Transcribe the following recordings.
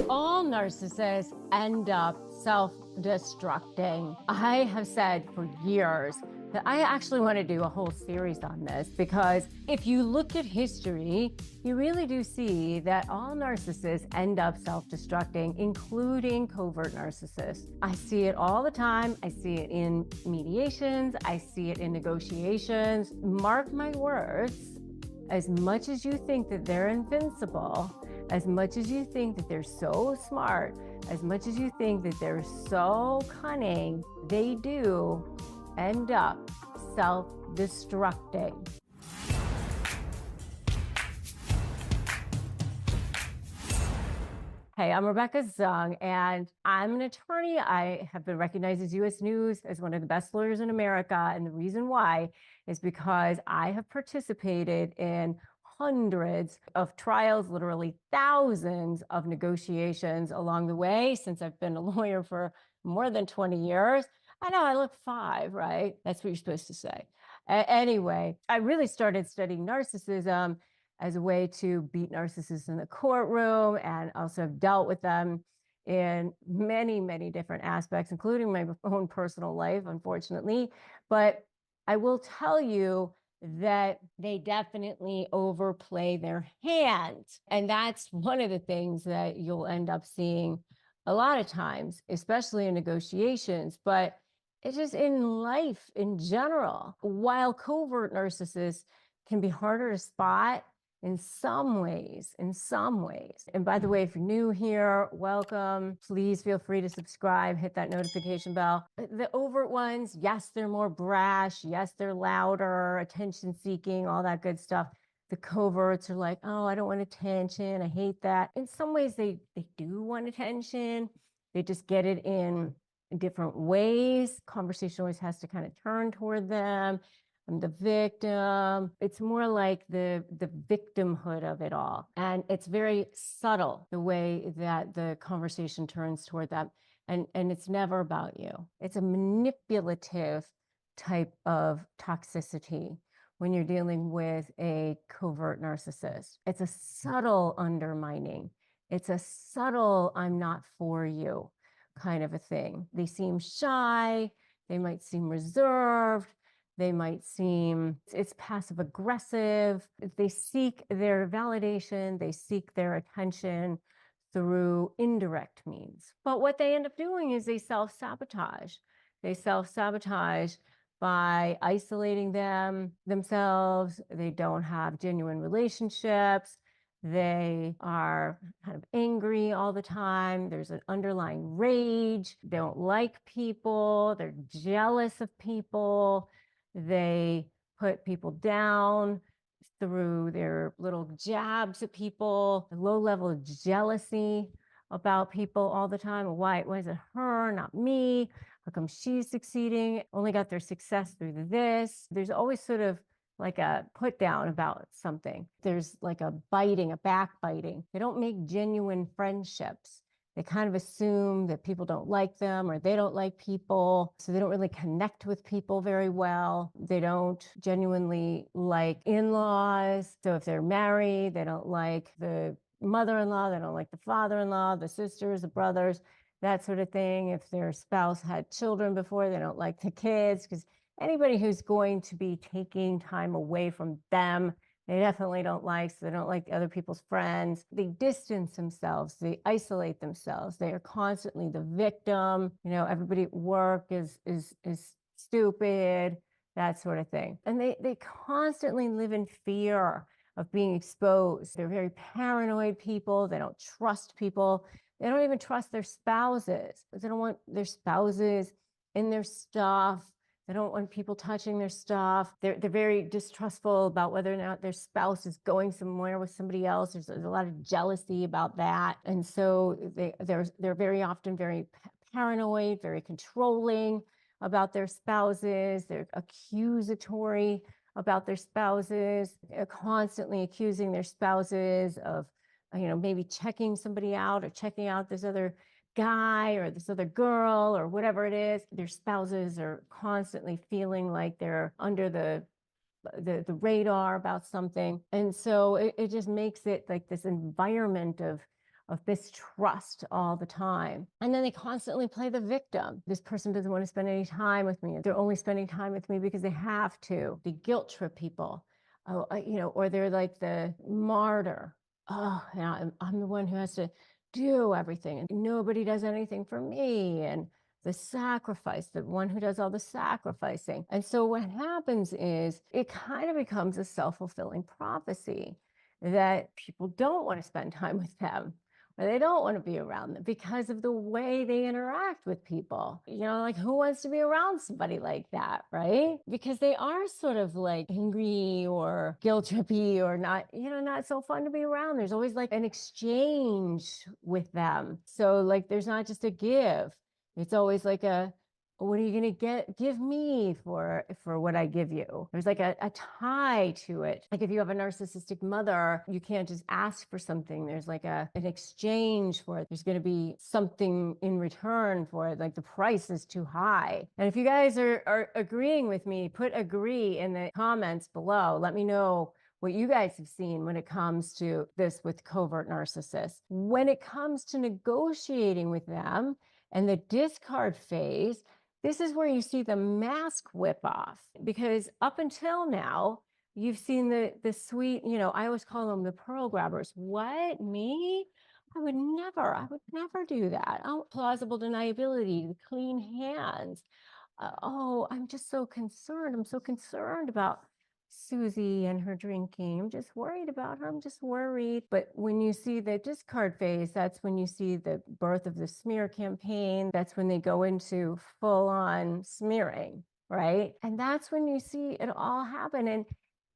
All narcissists end up self-destructing. I have said for years that I actually want to do a whole series on this because if you look at history, you really do see that all narcissists end up self-destructing, including covert narcissists. I see it all the time. I see it in mediations. I see it in negotiations. Mark my words, as much as you think that they're invincible, as much as you think that they're so smart, as much as you think that they're so cunning, they do end up self-destructing. Hey, I'm Rebecca Zung, and I'm an attorney. I have been recognized as U.S. News as one of the best lawyers in America. And the reason why is because I have participated in hundreds of trials, literally thousands of negotiations along the way since I've been a lawyer for more than 20 years. I know I look 5, right? That's what you're supposed to say. Anyway, I really started studying narcissism as a way to beat narcissists in the courtroom, and also have dealt with them in many, many different aspects, including my own personal life, unfortunately. But I will tell you that they definitely overplay their hand. And that's one of the things that you'll end up seeing a lot of times, especially in negotiations, but it's just in life in general. While covert narcissists can be harder to spot in some ways. And by the way, if you're new here, welcome. Please feel free to subscribe, hit that notification bell. The overt ones, yes, they're more brash. Yes, they're louder, attention seeking, all that good stuff. The coverts are like, oh, I don't want attention. I hate that. In some ways, they do want attention. They just get it in different ways. Conversation always has to kind of turn toward them. I'm the victim. It's more like the victimhood of it all. And it's very subtle, the way that the conversation turns toward them. And it's never about you. It's a manipulative type of toxicity when you're dealing with a covert narcissist. It's a subtle undermining. It's a subtle, I'm not for you kind of a thing. They seem shy. They might seem reserved. They might seem, it's passive aggressive. They seek their validation. They seek their attention through indirect means. But what they end up doing is they self-sabotage. They self-sabotage by isolating themselves. They don't have genuine relationships. They are kind of angry all the time. There's an underlying rage. They don't like people. They're jealous of people. They put people down through their little jabs at people, low level of jealousy about people all the time. Why is it her, not me? How come she's succeeding? Only got their success through this. There's always sort of like a put down about something. There's like a biting, a backbiting. They don't make genuine friendships. They kind of assume that people don't like them or they don't like people. So they don't really connect with people very well. They don't genuinely like in-laws. So if they're married, they don't like the mother-in-law. They don't like the father-in-law, the sisters, the brothers, that sort of thing. If their spouse had children before, they don't like the kids, because anybody who's going to be taking time away from them, they definitely don't like, so they don't like other people's friends. They distance themselves. They isolate themselves. They are constantly the victim. You know, everybody at work is stupid, that sort of thing. And they constantly live in fear of being exposed. They're very paranoid people. They don't trust people. They don't even trust their spouses. They don't want their spouses in their stuff. They don't want people touching their stuff. They're very distrustful about whether or not their spouse is going somewhere with somebody else. There's a lot of jealousy about that. And so they're very often very paranoid, very controlling about their spouses. They're accusatory about their spouses. They're constantly accusing their spouses of, maybe checking somebody out or checking out this other guy or this other girl or whatever it is. Their spouses are constantly feeling like they're under the radar about something. And so it just makes it like this environment of of mistrust all the time. And then they constantly play the victim. This person doesn't want to spend any time with me. They're only spending time with me because they have to. They guilt trip people. Oh, or they're like the martyr. Oh, yeah, I'm the one who has to do everything and nobody does anything for me. And the sacrifice, the one who does all the sacrificing. And so what happens is it kind of becomes a self-fulfilling prophecy that people don't want to spend time with them, or they don't want to be around them because of the way they interact with people. Like, who wants to be around somebody like that, right? Because they are sort of like angry or guilt trippy or not so fun to be around. There's always like an exchange with them. So like, there's not just a give. It's always like what are you going to give me for what I give you? There's like a tie to it. Like if you have a narcissistic mother, you can't just ask for something. There's like an exchange for it. There's going to be something in return for it. Like the price is too high. And if you guys are agreeing with me, put agree in the comments below. Let me know what you guys have seen when it comes to this with covert narcissists. When it comes to negotiating with them and the discard phase, this is where you see the mask whip off, because up until now, you've seen the sweet, I always call them the pearl grabbers. What, me? I would never do that. Oh, plausible deniability, clean hands. I'm just so concerned. I'm so concerned about Susie and her drinking. I'm just worried about her. I'm just worried. But when you see the discard phase, that's when you see the birth of the smear campaign. That's when they go into full on smearing, right? And that's when you see it all happen.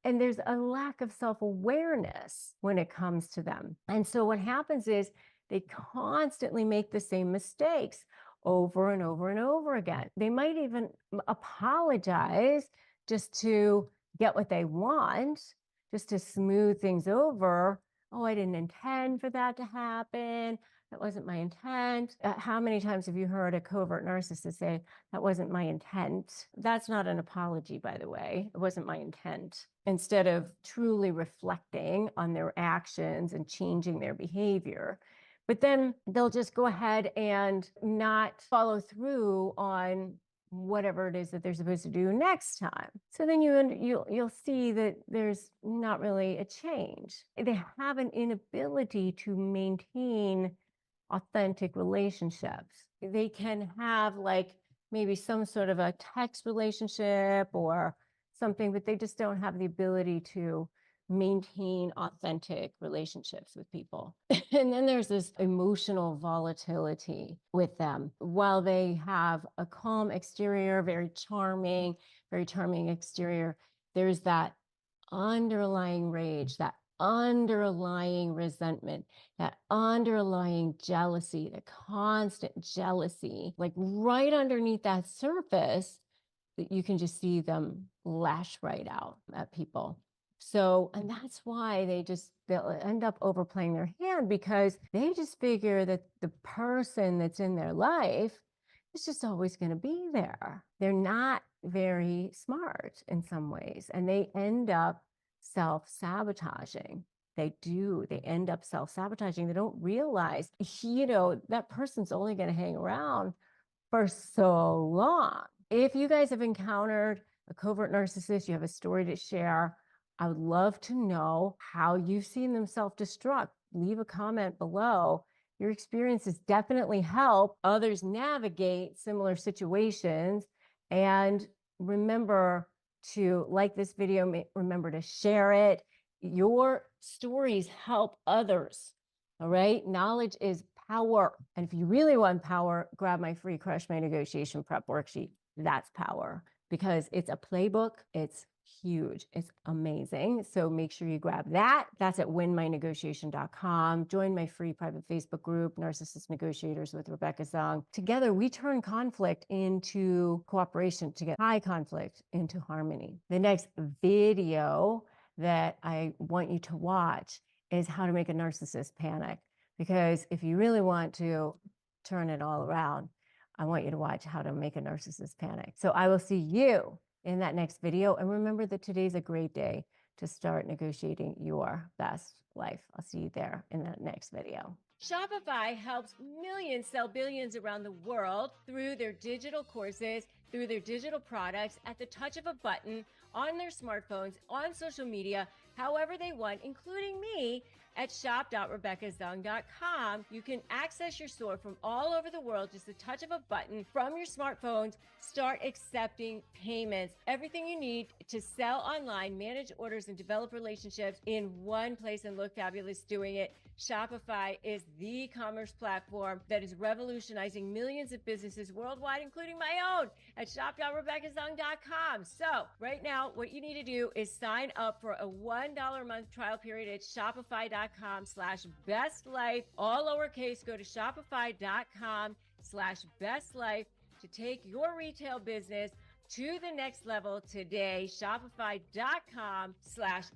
And there's a lack of self-awareness when it comes to them. And so what happens is they constantly make the same mistakes over and over and over again. They might even apologize just to get what they want, just to smooth things over. Oh, I didn't intend for that to happen. That wasn't my intent. How many times have you heard a covert narcissist say, that wasn't my intent? That's not an apology, by the way. It wasn't my intent. Instead of truly reflecting on their actions and changing their behavior. But then they'll just go ahead and not follow through on whatever it is that they're supposed to do next time. So then you'll see that there's not really a change. They have an inability to maintain authentic relationships. They can have like maybe some sort of a text relationship or something, but they just don't have the ability to maintain authentic relationships with people. And then there's this emotional volatility with them. While they have a calm exterior, very charming exterior, there's that underlying rage, that underlying resentment, that underlying jealousy, the constant jealousy, like right underneath that surface, that you can just see them lash right out at people. So, and that's why they'll end up overplaying their hand, because they just figure that the person that's in their life is just always going to be there. They're not very smart in some ways, and they end up self-sabotaging. They do. They end up self-sabotaging. They don't realize, that person's only going to hang around for so long. If you guys have encountered a covert narcissist, you have a story to share, I would love to know how you've seen them self-destruct. Leave a comment below. Your experiences definitely help others navigate similar situations. And remember to like this video, remember to share it. Your stories help others, all right? Knowledge is power. And if you really want power, grab my free Crush My Negotiation Prep worksheet. That's power, because it's a playbook. It's huge. It's amazing. So make sure you grab that. That's at winmynegotiation.com. Join my free private Facebook group, Narcissist Negotiators with Rebecca Zung. Together, we turn conflict into cooperation, to get high conflict into harmony. The next video that I want you to watch is how to make a narcissist panic. Because if you really want to turn it all around, I want you to watch how to make a narcissist panic. So I will see you in that next video. And remember that today's a great day to start negotiating your best life. I'll see you there in that next video. Shopify helps millions sell billions around the world through their digital courses, through their digital products at the touch of a button on their smartphones, on social media, however they want, including me at shop.rebeccazung.com. You can access your store from all over the world, just the touch of a button from your smartphones. Start accepting payments. Everything you need to sell online, manage orders, and develop relationships in one place and look fabulous doing it. Shopify is the commerce platform that is revolutionizing millions of businesses worldwide, including my own, at shop.rebeccazung.com. So right now, what you need to do is sign up for a $1 a month trial period at shopify.com/bestlife, all lowercase. Go to shopify.com/bestlife to take your retail business to the next level today. Shopify.com/bestlife.